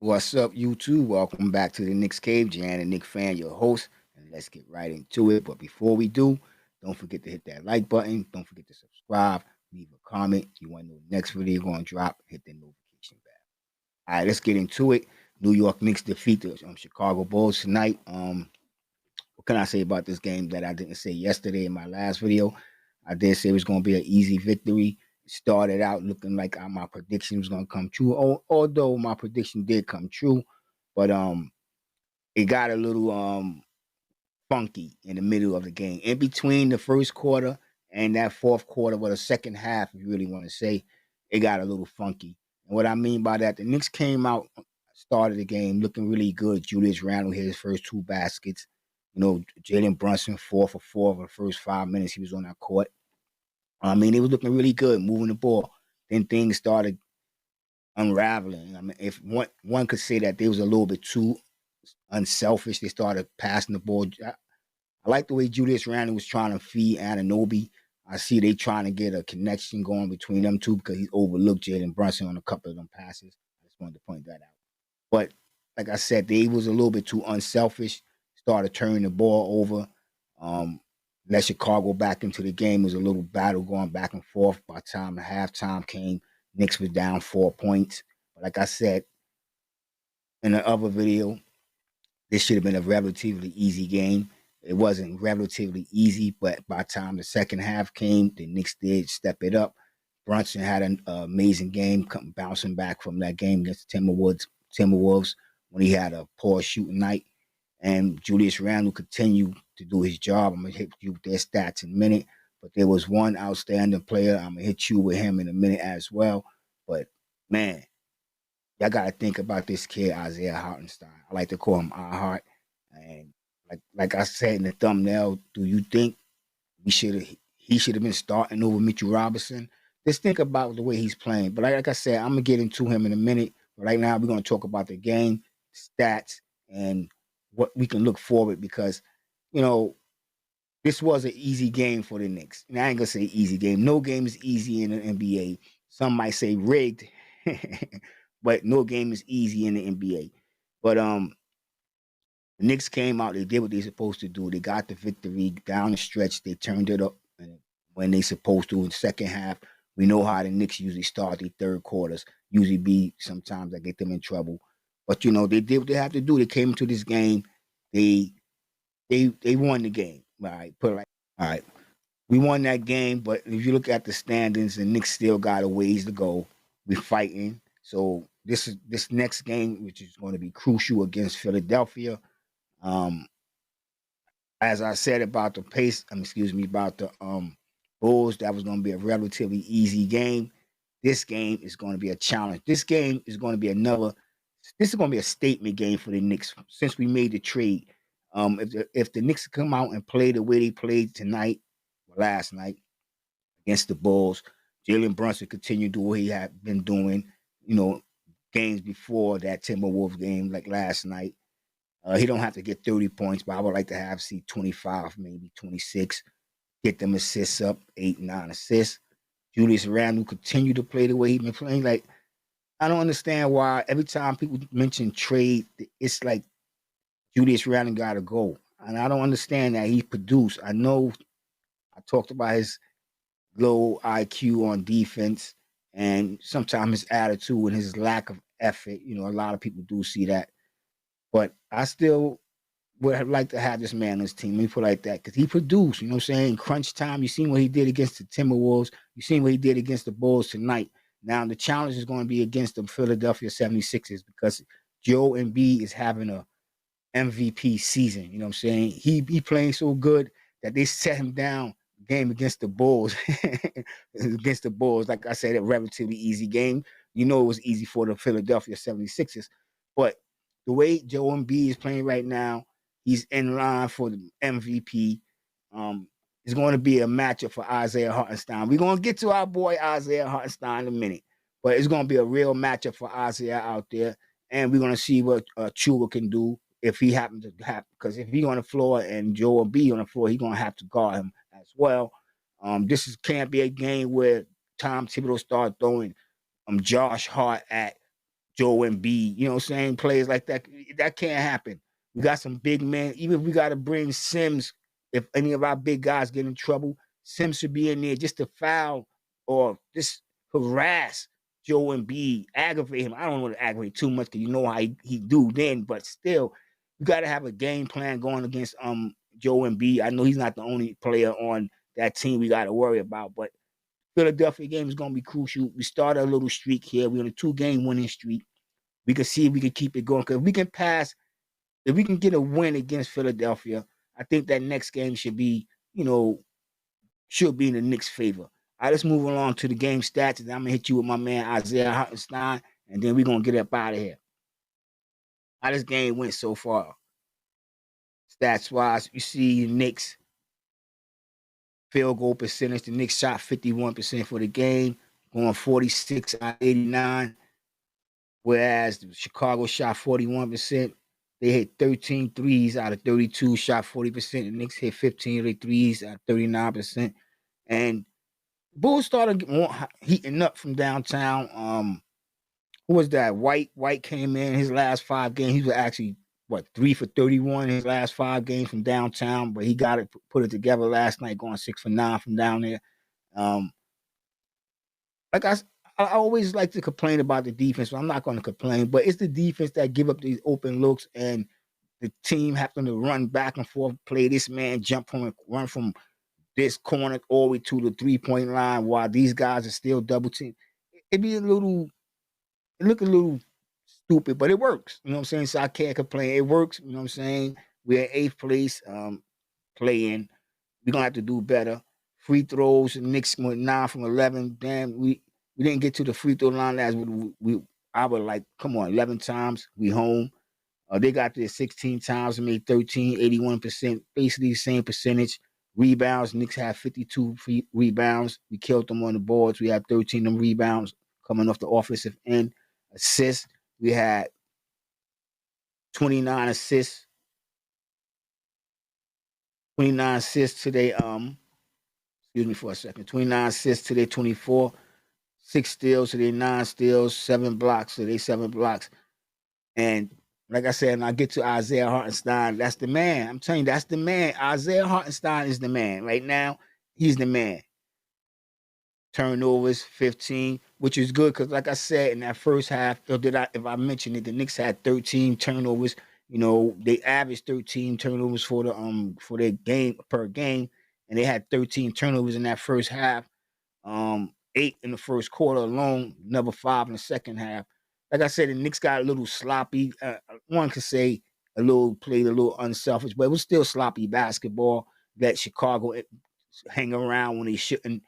What's up, YouTube? Welcome back to the Knicks Cave. Jan and Nick Fan, your host, and let's get right into it. But before we do, don't forget to hit that like button. Don't forget to subscribe. Leave a comment. If you want to know the next video going to drop, hit the notification bell. All right, let's get into it. New York Knicks defeat the Chicago Bulls tonight. What can I say about this game that I didn't say yesterday in my last video? I did say it was going to be an easy victory. It started out looking like my prediction was going to come true, although my prediction did come true, but it got a little funky in the middle of the game. In between the first quarter and that fourth quarter, or the second half, if you really want to say, it got a little funky. And what I mean by that, the Knicks came out, started the game looking really good. Julius Randle hit his first two baskets. Jalen Brunson 4 for 4 for the first 5 minutes he was on that court. I mean, it was looking really good, moving the ball. Then things started unraveling. I mean, if one could say that they was a little bit too unselfish, they started passing the ball. I like the way Julius Randle was trying to feed Anunoby. I see they trying to get a connection going between them two because he overlooked Jalen Brunson on a couple of them passes. I just wanted to point that out. But like I said, they was a little bit too unselfish. Started turning the ball over. Let Chicago back into the game. It was a little battle going back and forth. By the time the halftime came, Knicks was down 4 points. But like I said in the other video, this should have been a relatively easy game. It wasn't relatively easy, but by the time the second half came, the Knicks did step it up. Brunson had an amazing game, bouncing back from that game against the Timberwolves when he had a poor shooting night. And Julius Randle continued to do his job. I'm going to hit you with their stats in a minute. But there was one outstanding player. I'm going to hit you with him in a minute as well. But, man, y'all got to think about this kid, Isaiah Hartenstein. I like to call him iHeart. And like I said in the thumbnail, do you think he should have been starting over Mitchell Robinson? Just think about the way he's playing. But like I said, I'm going to get into him in a minute. But right now, we're going to talk about the game, stats, and what we can look forward because, this was an easy game for the Knicks. And I ain't going to say easy game. No game is easy in the NBA. Some might say rigged, but no game is easy in the NBA. But the Knicks came out. They did what they're supposed to do. They got the victory down the stretch. They turned it up when they supposed to in the second half. We know how the Knicks usually start their third quarters. Usually be sometimes that get them in trouble. But they did what they have to do. They came into this game. They won the game. All right, put it right. All right, we won that game. But if you look at the standings, the Knicks still got a ways to go. We're fighting. So this next game, which is going to be crucial against Philadelphia. As I said about the about the Bulls, that was going to be a relatively easy game. This game is going to be a challenge. This game is going to be this is going to be a statement game for the Knicks since we made the trade. If the Knicks come out and play the way they played tonight, or last night against the Bulls, Jalen Brunson continued to do what he had been doing, games before that Timberwolves game, like last night. He don't have to get 30 points, but I would like to see 25, maybe 26. Get them assists up, 8, 9 assists. Julius Randle continue to play the way he's been playing. Like, I don't understand why every time people mention trade, it's like Julius Randle got to go. And I don't understand that he produced. I know I talked about his low IQ on defense and sometimes his attitude and his lack of effort. A lot of people do see that. But I still would like to have this man on his team. Let me put it like that. Because he produced, you know what I'm saying? Crunch time. You seen what he did against the Timberwolves. You seen what he did against the Bulls tonight. Now, the challenge is going to be against the Philadelphia 76ers because Joe Embiid is having a MVP season. You know what I'm saying? He playing so good that they set him down game against the Bulls. Against the Bulls, like I said, a relatively easy game. It was easy for the Philadelphia 76ers. But the way Joe Embiid is playing right now, he's in line for the MVP. It's going to be a matchup for Isaiah Hartenstein. We're going to get to our boy Isaiah Hartenstein in a minute. But it's going to be a real matchup for Isaiah out there. And we're going to see what Chua can do if he happens to have. Because if he's on the floor and Joe Embiid on the floor, he's going to have to guard him as well. This can't be a game where Tom Thibodeau start throwing Josh Hart at Joe Embiid, you know what I'm saying? Players like that. That can't happen. We got some big men. Even if we got to bring Sims, if any of our big guys get in trouble, Sims should be in there just to foul or just harass Joe Embiid, aggravate him. I don't want to aggravate too much because you know how he do then, but still, you got to have a game plan going against Joe Embiid. I know he's not the only player on that team we got to worry about, but Philadelphia game is going to be crucial. We started a little streak here. We're on a 2-game winning streak. We can see if we can keep it going. Because if we can get a win against Philadelphia, I think that next game should be, should be in the Knicks' favor. All right, let's move along to the game stats. And I'm going to hit you with my man Isaiah Hartenstein, and then we're going to get up out of here. How this game went so far. Stats-wise, you see the Knicks field goal percentage. The Knicks shot 51% for the game, going 46 out of 89. Whereas Chicago shot 41%. They hit 13 threes out of 32, shot 40%. The Knicks hit 15 of their threes at 39%. And Bulls started heating up from downtown. Who was that? White came in his last 5 games. He was actually, 3 for 31 in his last 5 games from downtown, but he got it, put it together last night, going 6 for 9 from down there. Like I always like to complain about the defense, but I'm not going to complain. But it's the defense that give up these open looks, and the team having to run back and forth, play this man, jump from, run from this corner all the way to the 3-point line while these guys are still double team. It look a little stupid, but it works. You know what I'm saying? So I can't complain. It works. You know what I'm saying? We're in 8th place, playing. We're gonna have to do better. Free throws, Knicks went 9 from 11. Damn, we didn't get to the free throw line as I would like. Come on, 11 times we home. They got there 16 times and made 13, 81%, basically the same percentage. Rebounds, Knicks had 52 rebounds. We killed them on the boards. We had 13 of them rebounds coming off the offensive end. Assists, we had 29 assists. 29 assists today. Excuse me for a second. 29 assists today, 24. 6 steals today, 9 steals, 7 blocks today, 7 blocks. And like I said, and I get to Isaiah Hartenstein, that's the man. I'm telling you, that's the man. Isaiah Hartenstein is the man. Right now, he's the man. Turnovers, 15, which is good because, like I said, in that first half, if I mentioned it, the Knicks had 13 turnovers. You know, they averaged 13 turnovers for their game per game, and they had 13 turnovers in that first half. 8 in the first quarter alone, another 5 in the second half. Like I said, the Knicks got a little sloppy. One could say played a little unselfish, but it was still sloppy basketball that Chicago hang around when they shouldn't.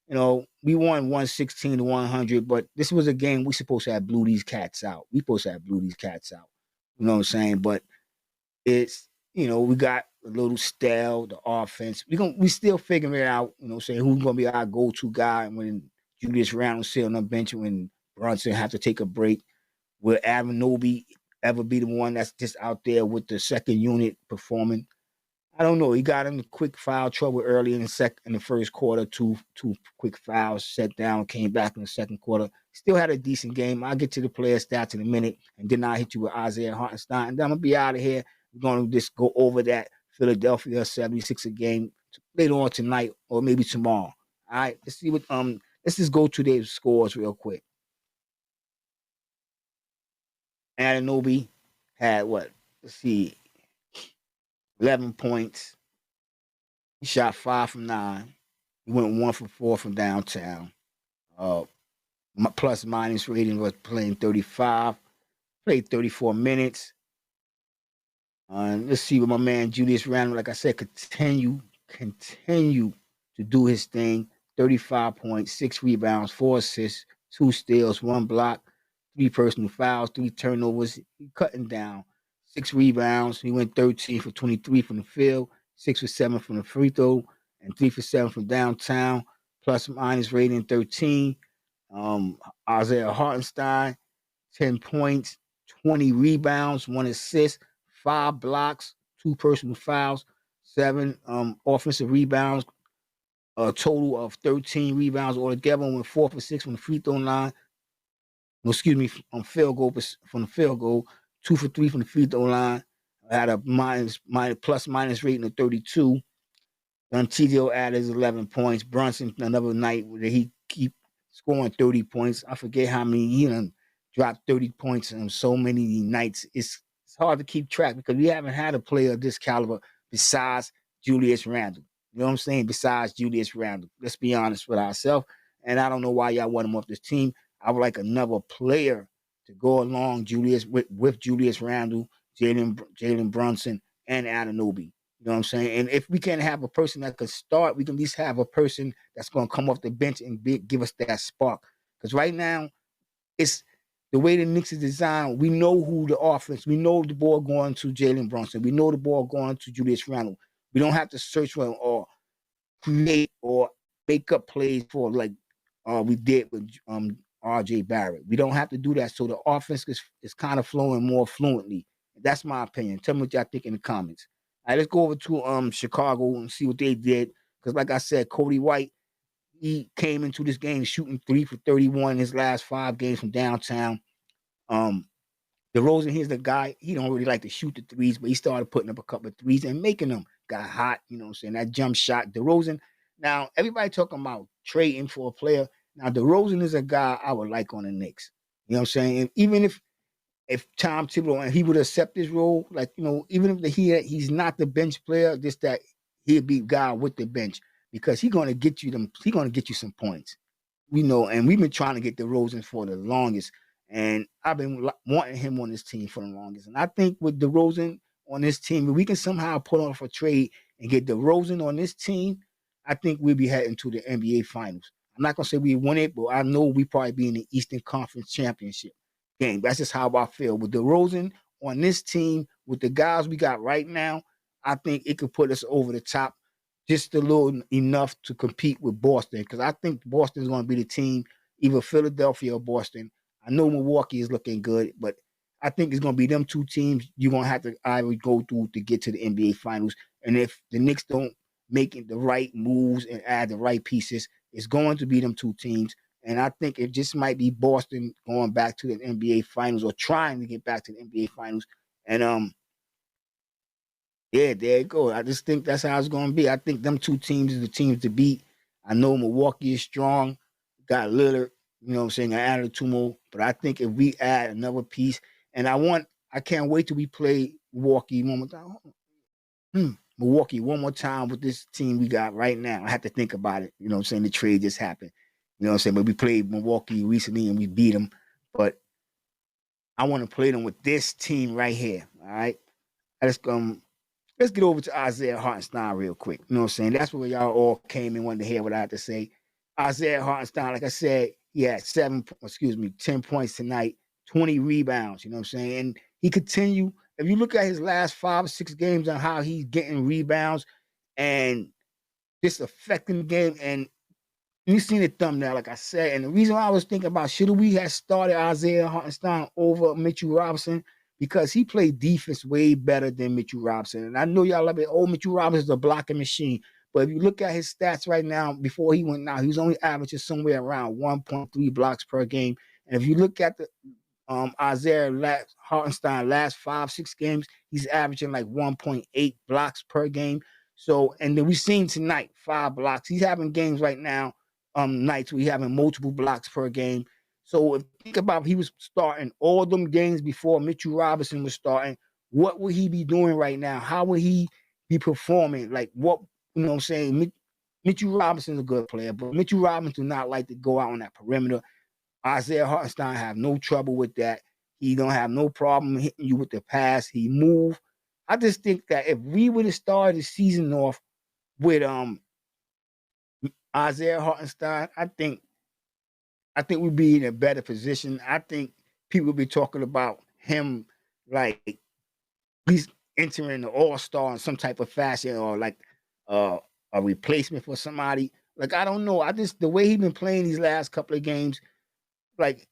You know, we won 116 to 100, but this was a game we supposed to have blew these cats out. We supposed to have blew these cats out. You know what I'm saying? But it's, we got a little stale, the offense. We still figuring it out, saying who's gonna be our go-to guy when Julius Randle sit on the bench when Brunson have to take a break. Will Anunoby ever be the one that's just out there with the second unit performing? I don't know. He got into quick foul trouble early in the first quarter. Two quick fouls, set down, came back in the second quarter. Still had a decent game. I'll get to the player stats in a minute, and then I'll hit you with Isaiah Hartenstein. And then I'm gonna be out of here. We're gonna just go over that Philadelphia 76er game later on tonight or maybe tomorrow. All right, let's see what let's just go to their scores real quick. Anunoby had what? Let's see, 11 points. He shot 5 from 9. He went 1 for 4 from downtown. Plus minus rating was playing 35. Played 34 minutes. Let's see what my man Julius Randle, like I said, continue to do his thing. 35 points, 6 rebounds, 4 assists, 2 steals, 1 block, 3 personal fouls, 3 turnovers. He cutting down. 6 rebounds. He went 13 for 23 from the field, 6 for 7 from the free throw, and 3 for 7 from downtown. Plus minus rating 13. Isaiah Hartenstein, 10 points, 20 rebounds, 1 assist, 5 blocks, 2 personal fouls, 7 offensive rebounds, a total of 13 rebounds altogether. Went 4 for 6 from the free throw line. no, excuse me, on field goal from the field goal, 2 for 3 from the free throw line. I had a plus minus rating of 32. Tito added 11 points. Brunson another night where he keep scoring 30 points. I forget how many he done dropped 30 points on so many nights. It's hard to keep track because we haven't had a player of this caliber besides Julius Randle. You know what I'm saying? Besides Julius Randle. Let's be honest with ourselves. And I don't know why y'all want him off this team. I would like another player to go along with Julius Randle, Jalen Brunson, and Anunoby. You know what I'm saying? And if we can't have a person that could start, we can at least have a person that's going to come off the bench and give us that spark. Because right now, it's the way the Knicks is designed. We know who the offense. We know the ball going to Jalen Brunson. We know the ball going to Julius Randle. We don't have to search for or create or make up plays for like we did with RJ Barrett. We don't have to do that. So the offense is kind of flowing more fluently. That's my opinion. Tell me what y'all think in the comments. All right, let's go over to Chicago and see what they did. Because like I said, Cody White, he came into this game shooting 3 for 31 in his last 5 games from downtown. DeRozan, here's the guy. He don't really like to shoot the threes, but he started putting up a couple of threes and making them. Got hot, you know what I'm saying? That jump shot. DeRozan. Now, everybody talking about trading for a player. Now, DeRozan is a guy I would like on the Knicks. You know what I'm saying? And even if Tom Thibodeau and he would accept this role, like, you know, even if he's not the bench player, just that he'll be guy with the bench because he's gonna get you some points. We know, and we've been trying to get DeRozan for the longest. And I've been wanting him on this team for the longest. And I think with DeRozan on this team, if we can somehow put off a trade and get DeRozan on this team, I think we'll be heading to the NBA Finals. I'm not going to say we won it, but I know we probably be in the Eastern Conference Championship game. That's just how I feel. With DeRozan on this team, with the guys we got right now, I think it could put us over the top just a little enough to compete with Boston because I think Boston is going to be the team, either Philadelphia or Boston. I know Milwaukee is looking good, but I think it's going to be them two teams you're going to have to either go through to get to the NBA Finals. And if the Knicks don't make the right moves and add the right pieces, it's going to be them two teams. And I think it just might be Boston going back to the NBA Finals or trying to get back to the NBA Finals. And yeah, there you go. I just think that's how it's going to be. I think them two teams is the teams to beat. I know Milwaukee is strong, got Lillard, you know what I'm saying, and Antetokounmpo, but I think if we add another piece, and I can't wait till we play Milwaukee one more time. Milwaukee one more time with this team we got right now. I have to think about it. You know what I'm saying? The trade just happened. You know what I'm saying? But we played Milwaukee recently and we beat them. But I want to play them with this team right here. All right. Let's get over to Isaiah Hartenstein real quick. You know what I'm saying? That's where y'all all came and wanted to hear what I had to say. Isaiah Hartenstein, like I said, he had 10 points tonight, 20 rebounds. You know what I'm saying? And he continued. If you look at his last 5 or 6 games on how he's getting rebounds and just affecting the game, and you seen the thumbnail, like I said. And the reason why I was thinking about should we have started Isaiah Hartenstein over Mitchell Robinson because he played defense way better than Mitchell Robinson. And I know y'all love it. Oh, Mitchell Robinson is a blocking machine. But if you look at his stats right now, before he went out, he was only averaging somewhere around 1.3 blocks per game. And if you look at the Isaiah Hartenstein last 5-6 games, he's averaging like 1.8 blocks per game. So, and then we've seen tonight 5 blocks. He's having games right now, nights where he's having multiple blocks per game. So if you think about if he was starting all them games before Mitchell Robinson was starting, what would he be doing right now? How would he be performing? Like what, you know what I'm saying? Mitchell Robinson's a good player, but Mitchell Robinson do not like to go out on that perimeter. Isaiah Hartenstein have no trouble with that. He don't have no problem hitting you with the pass. He move. I just think that if we would have started the season off with Isaiah Hartenstein, I think we'd be in a better position. I think people would be talking about him like he's entering the All-Star in some type of fashion or like a replacement for somebody. Like I don't know. The way he's been playing these last couple of games, like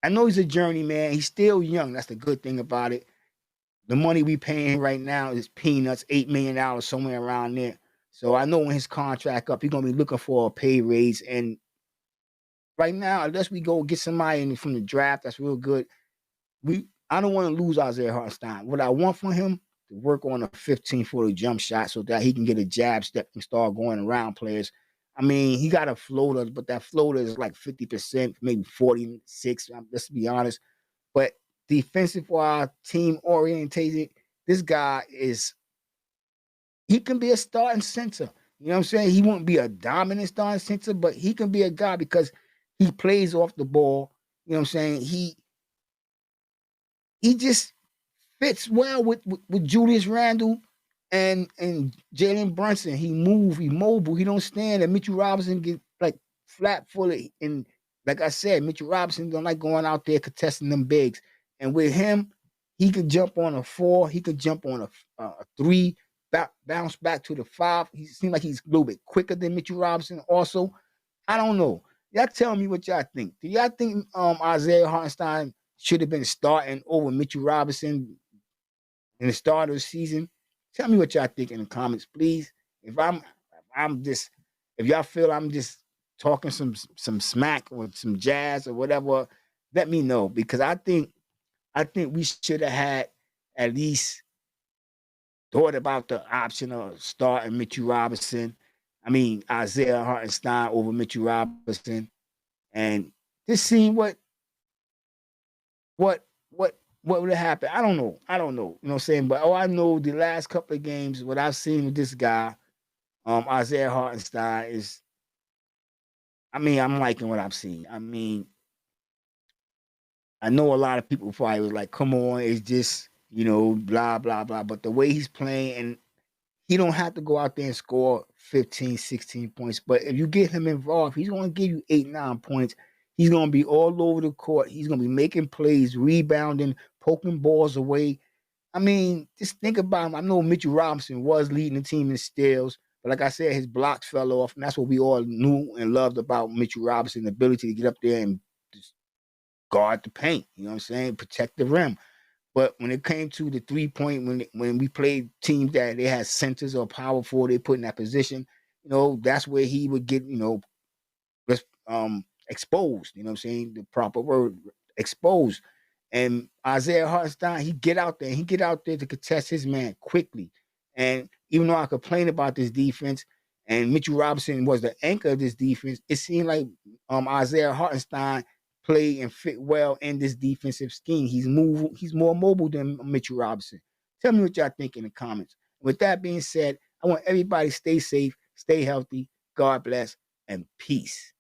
I know he's a journeyman. He's still young. That's the good thing about it. The money we paying right now is peanuts, $8 million, somewhere around there. So I know when his contract up, he's gonna be looking for a pay raise. And right now, unless we go get somebody from the draft that's real good, I don't want to lose Isaiah Hartenstein. What I want from him to work on a 15-footer jump shot so that he can get a jab step and start going around players. I mean, he got a floater, but that floater is like 50%, maybe 46. Let's be honest. But defensive wise, team orientated, this guy is he can be a starting center. You know what I'm saying? He won't be a dominant starting center, but he can be a guy because he plays off the ball. You know what I'm saying? He just fits well with Julius Randle and Jalen Brunson. He mobile. He don't stand. And Mitchell Robinson get like flat footed. And like I said, Mitchell Robinson don't like going out there contesting them bigs. And with him, he could jump on a 4. He could jump on a 3. Bounce back to the 5. He seems like he's a little bit quicker than Mitchell Robinson. Also, I don't know. Y'all tell me what y'all think. Do y'all think Isaiah Hartenstein should have been starting over Mitchell Robinson in the start of the season? Tell me what y'all think in the comments, please. I'm just if y'all feel I'm just talking some smack or some jazz or whatever, let me know because I think we should have had at least thought about the option of starting Mitchell Robinson. I mean Isaiah Hartenstein over Mitchell Robinson, and just seeing what what would happen. I don't know. You know what I'm saying? But I know the last couple of games, what I've seen with this guy, Isaiah Hartenstein is. I mean, I'm liking what I've seen. I mean, I know a lot of people probably was like, "Come on, it's just blah blah blah." But the way he's playing, and he don't have to go out there and score 15, 16 points. But if you get him involved, he's going to give you 8, 9 points. He's going to be all over the court. He's going to be making plays, rebounding, poking balls away. I mean, just think about him. I know Mitchell Robinson was leading the team in steals, but like I said, his blocks fell off, and that's what we all knew and loved about Mitchell Robinson's ability to get up there and just guard the paint. You know what I'm saying? Protect the rim. But when it came to the 3-point, when we played teams that they had centers or power forward, they put in that position, that's where he would get, exposed. You know what I'm saying? The proper word, exposed. And Isaiah Hartenstein, he get out there. He get out there to contest his man quickly. And even though I complain about this defense, and Mitchell Robinson was the anchor of this defense, it seemed like Isaiah Hartenstein play and fit well in this defensive scheme. He's more mobile than Mitchell Robinson. Tell me what y'all think in the comments. With that being said, I want everybody to stay safe, stay healthy. God bless and peace.